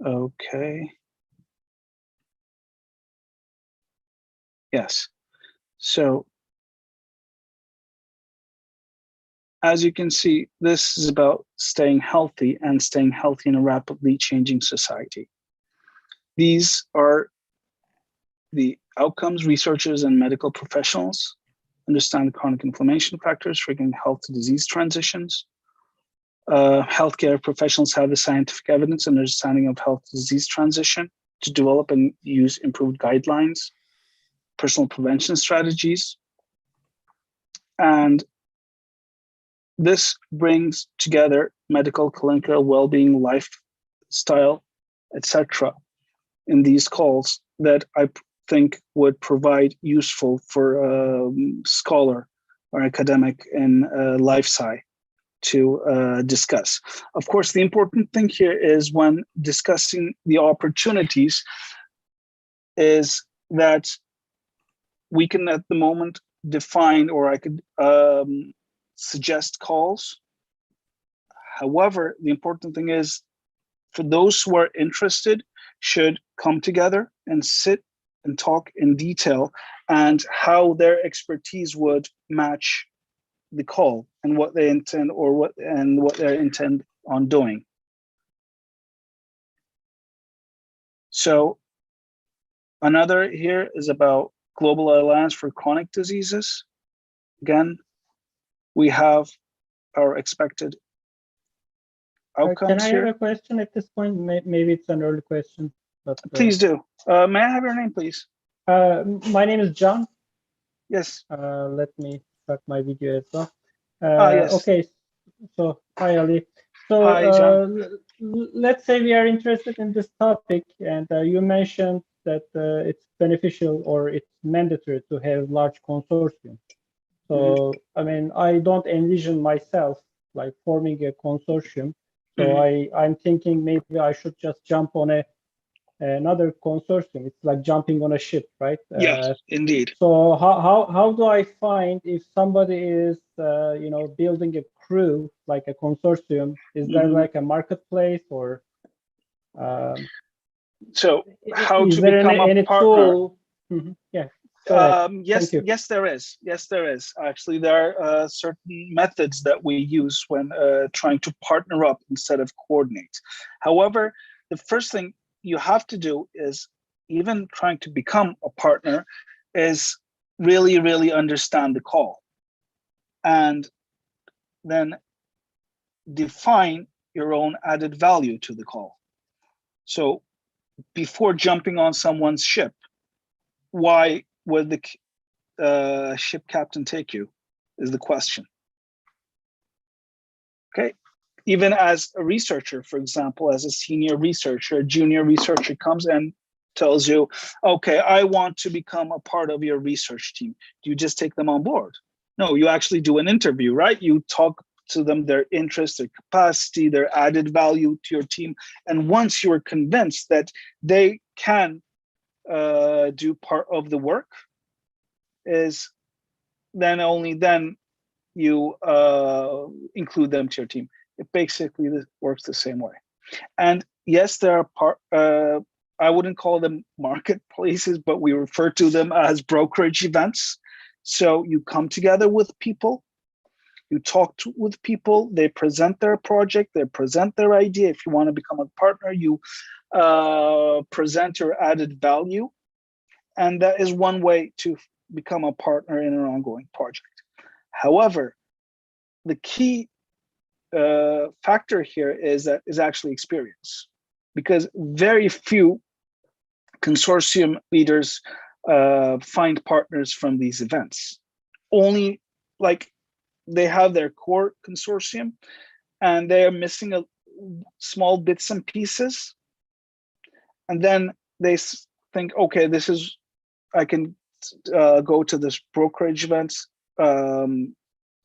Okay. Yes. So, as you can see, this is about staying healthy and staying healthy in a rapidly changing society. These are the outcomes researchers and medical professionals understand chronic inflammation factors triggering health to disease transitions. Healthcare professionals have the scientific evidence and understanding of health to disease transition to develop and use improved guidelines, personal prevention strategies. And this brings together medical, clinical, well-being, lifestyle, etc. in these calls that I think would provide useful for a scholar or academic in LifeSci to discuss. Of course, the important thing here is when discussing the opportunities is that we can at the moment define, or I could suggest calls. However, the important thing is for those who are interested should come together and sit and talk in detail and how their expertise would match the call and what they intend or what they intend on doing. So another here is about Global Alliance for Chronic Diseases. Again, we have our expected outcomes Can I here. have a question at this point? Maybe it's an early question, but Please do. May I have your name, please? My name is John. Yes. Let me start my video as well. Yes. Okay, so hi Ali. So Hi, John. let's say we are interested in this topic, and you mentioned that it's beneficial or it's mandatory to have large consortium. So I mean, I don't envision myself like forming a consortium. So I'm thinking maybe I should just jump on another consortium. It's like jumping on a ship, right? Yes, indeed. So how do I find if somebody is building a crew like a consortium? Is there like a marketplace or? So how is to there become any a partner? tool? Yeah. Yes, yes, there is. Yes, there is. Actually, there are certain methods that we use when trying to partner up instead of coordinate. However, the first thing you have to do is, even trying to become a partner, is really, really understand the call. And then define your own added value to the call. So before jumping on someone's ship, why would the ship captain take you is the question. Okay, even as a researcher, for example, as a senior researcher, a junior researcher comes and tells you, okay, I want to become a part of your research team. Do you just take them on board? No, you actually do an interview, right? You talk to them, their interest, their capacity, their added value to your team. And once you are convinced that they can do part of the work, is then only then you include them to your team. It basically works the same way. And yes, there are I wouldn't call them marketplaces, but we refer to them as brokerage events. So you come together with people, you talk with people, they present their project, they present their idea. If you want to become a partner, you present your added value. And that is one way to become a partner in an ongoing project. However, the key factor here is actually experience, because very few consortium leaders find partners from these events. Only like they have their core consortium and they are missing a small bits and pieces. And then they think, okay, I can go to this brokerage events,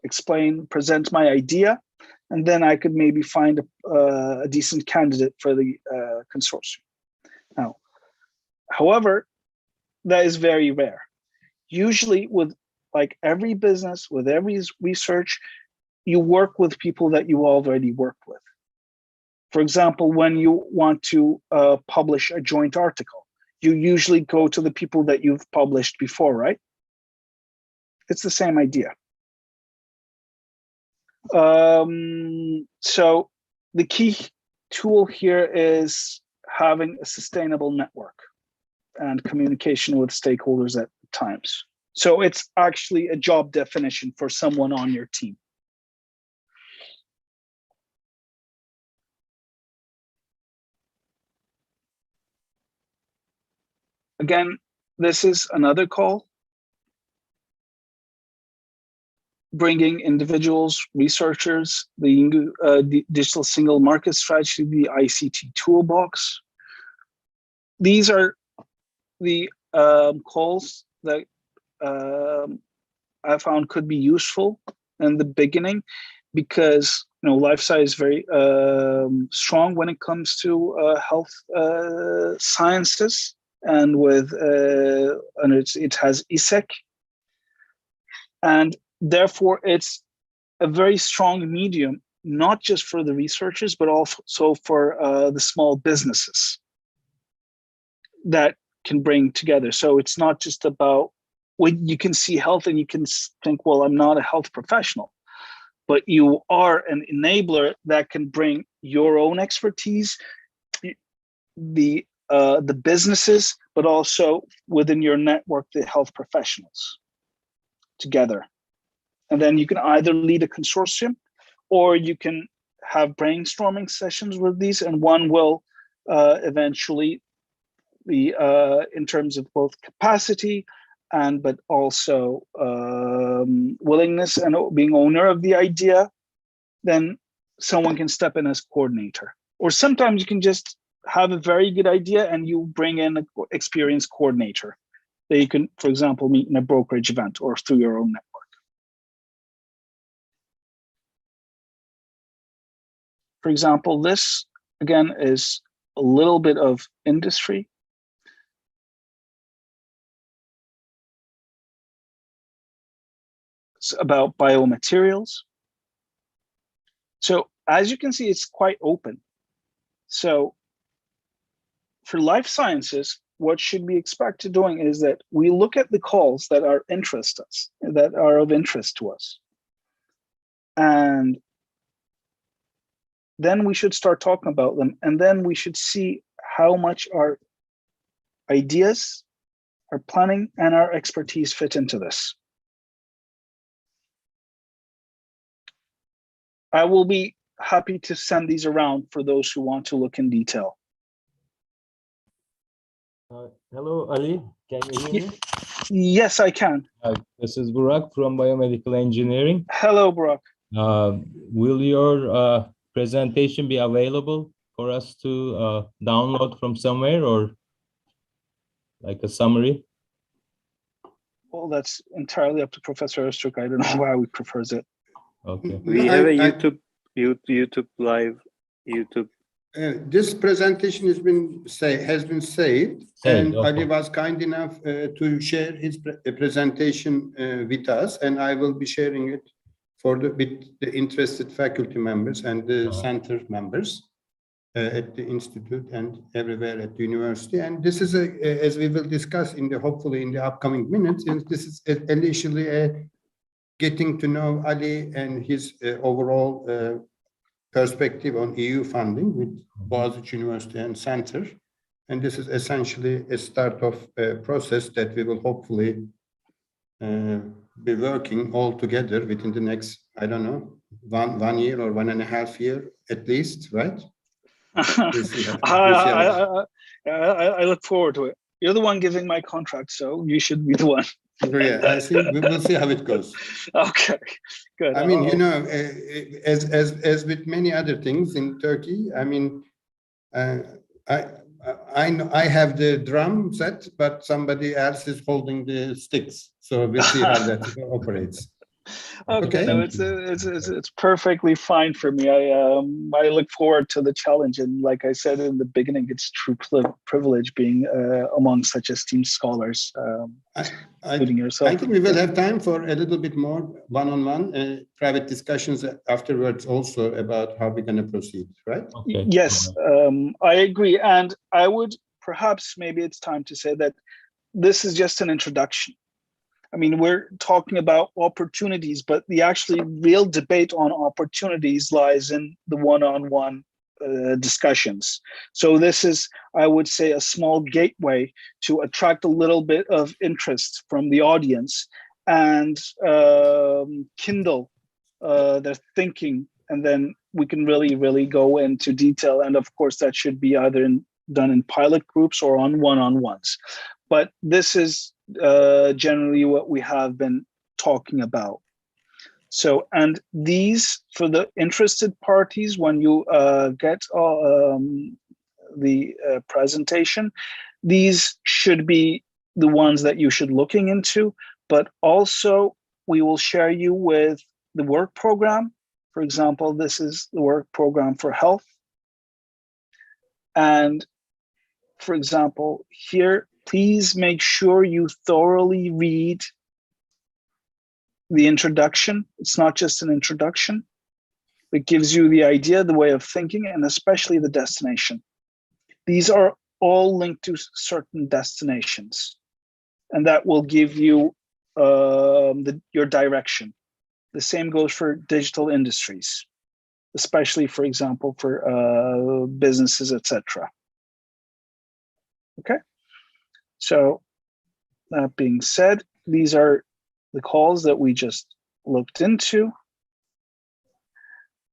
explain, present my idea, and then I could maybe find a decent candidate for the consortium. Now, however, that is very rare. Usually with like every business, with every research, you work with people that you already work with. For example, when you want to publish a joint article, you usually go to the people that you've published before, right? It's the same idea. So the key tool here is having a sustainable network and communication with stakeholders at times. So it's actually a job definition for someone on your team. Again, this is another call. Bringing individuals, researchers, the digital single market strategy, the ICT Toolbox. These are the calls that I found could be useful in the beginning, because LifeSci is very strong when it comes to health sciences, and with it has ISEK, and therefore it's a very strong medium, not just for the researchers, but also for the small businesses that can bring together. So it's not just about, when you can see health and you can think, well, I'm not a health professional, but you are an enabler that can bring your own expertise, the businesses, but also within your network, the health professionals together. And then you can either lead a consortium, or you can have brainstorming sessions with these, and one will eventually be in terms of both capacity but also willingness and being owner of the idea, then someone can step in as coordinator. Or sometimes you can just have a very good idea and you bring in an experienced coordinator that you can, for example, meet in a brokerage event or through your own network. For example, this, again, is a little bit of industry. It's about biomaterials. So as you can see, it's quite open. So for life sciences, what should we expect doing is that we look at the calls that are of interest to us. And then we should start talking about them. And then we should see how much our ideas, our planning, and our expertise fit into this. I will be happy to send these around for those who want to look in detail. Hello, Ali. Can you hear me? Yes, I can. This is Burak from Biomedical Engineering. Hello, Burak. Will your presentation be available for us to download from somewhere, or like a summary? Well, that's entirely up to Professor Öztürk. I don't know how he prefers it. Okay. We have a YouTube live. This presentation has been saved, and okay. Ali was kind enough to share his presentation with us, and I will be sharing it with the interested faculty members and the center members at the institute and everywhere at the university. And this is as we will discuss hopefully in the upcoming minutes, and this is initially a getting to know Ali and his overall perspective on EU funding with Boğaziçi University and Center. And this is essentially a start of a process that we will hopefully be working all together within the next, I don't know, one year or 1.5 years at least, right? I look forward to it. You're the one giving my contract, so you should be the one. Yeah, I see. We'll see how it goes. Okay, good. I mean, as with many other things in Turkey, I mean, I have the drum set, but somebody else is holding the sticks. So we'll see how that operates. Okay, Okay. no, it's perfectly fine for me. I look forward to the challenge, and like I said in the beginning, it's true privilege being among such esteemed scholars, including yourself. I think we will have time for a little bit more one-on-one private discussions afterwards, also about how we're going to proceed, right? Okay. Yes, I agree, and I would perhaps maybe it's time to say that this is just an introduction. I mean, we're talking about opportunities, but the actually real debate on opportunities lies in the one-on-one discussions. So this is, I would say, a small gateway to attract a little bit of interest from the audience and kindle their thinking, and then we can really go into detail. And of course, that should be either done in pilot groups or on one-on-ones. But this is generally what we have been talking about. So, and these, for the interested parties, when you get the presentation, these should be the ones that you should looking into, but also we will share you with the work program. For example, this is the work program for health. And for example, here, please make sure you thoroughly read the introduction. It's not just an introduction. It gives you the idea, the way of thinking, and especially the destination. These are all linked to certain destinations, and that will give you your direction. The same goes for digital industries, especially, for example, for businesses, etc. Okay. So that being said, these are the calls that we just looked into.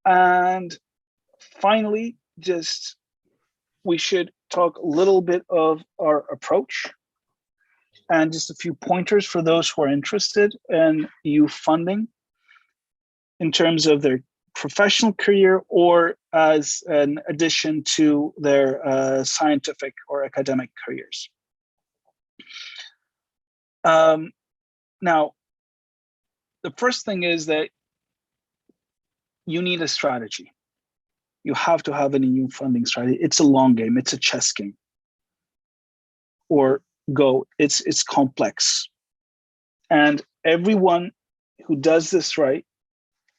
And finally, we should talk a little bit of our approach and just a few pointers for those who are interested in EU funding in terms of their professional career or as an addition to their scientific or academic careers. Now, the first thing is that you need a strategy. You have to have an EU funding strategy. It's a long game. It's a chess game. Or Go. It's complex. And everyone who does this right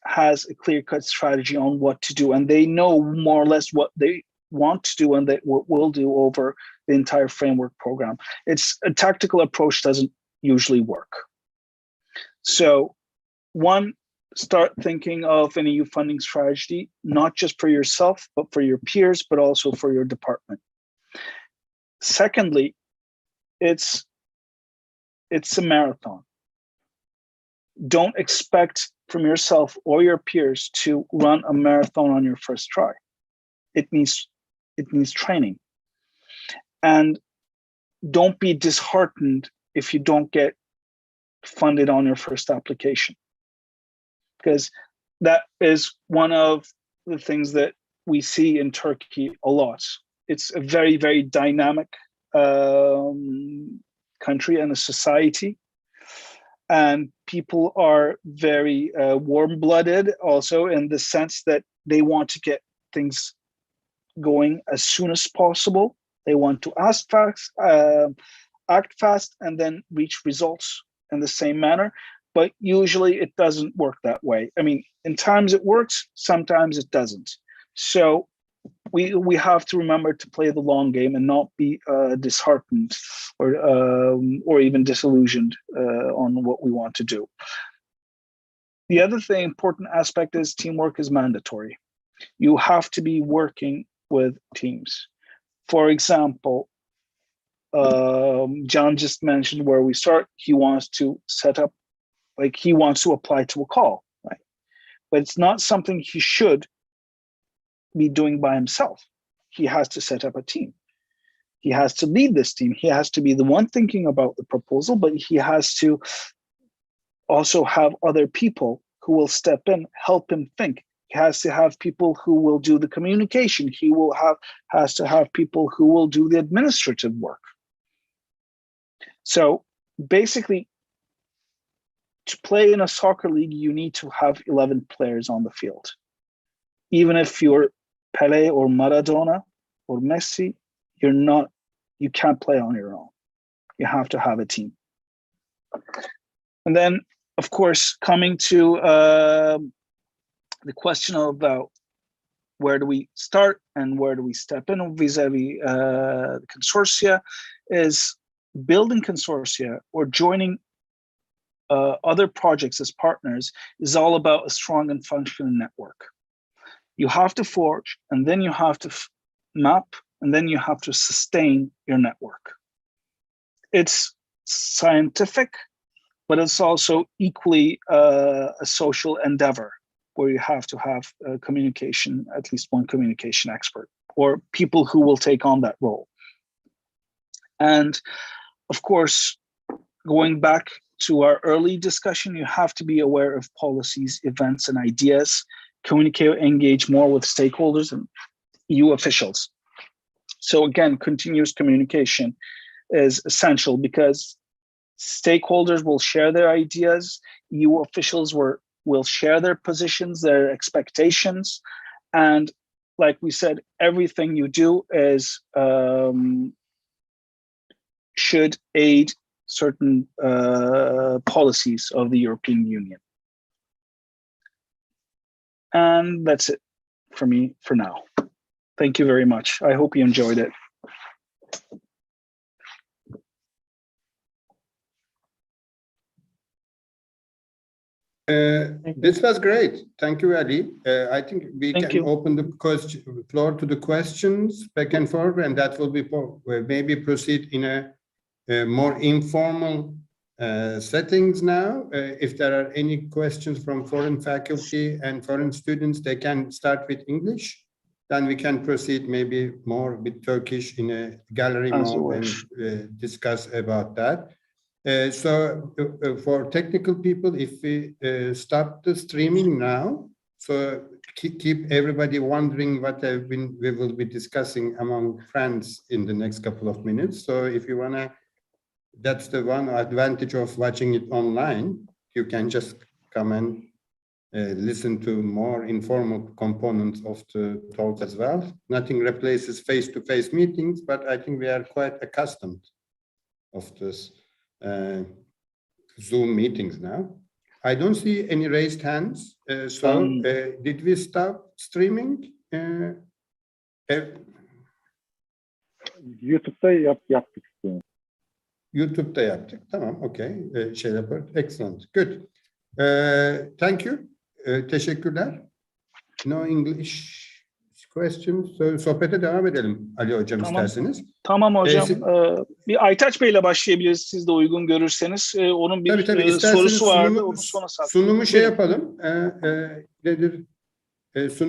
has a clear-cut strategy on what to do, and they know more or less what they want to do and what will do over the entire framework program. It's a tactical approach doesn't usually work. So one, start thinking of an EU funding strategy, not just for yourself, but for your peers, but also for your department. Secondly, it's a marathon. Don't expect from yourself or your peers to run a marathon on your first try. It needs training. And don't be disheartened if you don't get funded on your first application, because that is one of the things that we see in Turkey a lot. It's a very, very dynamic country and a society. And people are very warm-blooded also in the sense that they want to get things going as soon as possible. They want to act fast, and then reach results in the same manner. But usually it doesn't work that way. I mean, in times it works, sometimes it doesn't. So we have to remember to play the long game and not be disheartened or even disillusioned on what we want to do. The other important aspect is teamwork is mandatory. You have to be working with teams. For example, John just mentioned where we start. He wants to set up, like he wants to apply to a call, right? But it's not something he should be doing by himself. He has to set up a team. He has to lead this team. He has to be the one thinking about the proposal, but he has to also have other people who will step in, help him think. He has to have people who will do the communication. He has to have people who will do the administrative work. So basically, to play in a soccer league, you need to have 11 players on the field. Even if you're Pele or Maradona or Messi, you can't play on your own. You have to have a team. And then, of course, coming to the question about where do we start and where do we step in vis-a-vis the consortia, is building consortia or joining other projects as partners is all about a strong and functioning network. You have to forge, and then you have to map, and then you have to sustain your network. It's scientific, but it's also equally a social endeavor where you have to have communication, at least one communication expert, or people who will take on that role. And of course, going back to our early discussion, you have to be aware of policies, events, and ideas, communicate, engage more with stakeholders and EU officials. So again, continuous communication is essential because stakeholders will share their ideas, EU officials will share their positions, their expectations, and like we said, everything you do is should aid certain policies of the European Union. And that's it for me for now. Thank you very much. I hope you enjoyed it. This was great. Thank you, Ali. I think we can open the floor to the questions back and forth, and that will be maybe proceed in a more informal settings now. If there are any questions from foreign faculty and foreign students, they can start with English. Then we can proceed maybe more with Turkish in a gallery mode and discuss about that. So for technical people, if we stop the streaming now, so keep everybody wondering what we will be discussing among friends in the next couple of minutes. So if you wanna, that's the one advantage of watching it online. You can just come and listen to more informal components of the talk as well. Nothing replaces face-to-face meetings, but I think we are quite accustomed of this Zoom meetings now. I don't see any raised hands. Did we stop streaming? YouTube'da yaptık. YouTube'da yaptık. Tamam, okay. Excellent. Good. Thank you. Teşekkürler. No English questions. So, sohbete devam edelim Ali Hocam isterseniz. Tamam hocam. Bir Aytaç Bey'le başlayabiliriz siz de uygun görürseniz. Onun bir sorusu vardı. Onu sona saklayalım. Sunumu şey yapalım. Sunum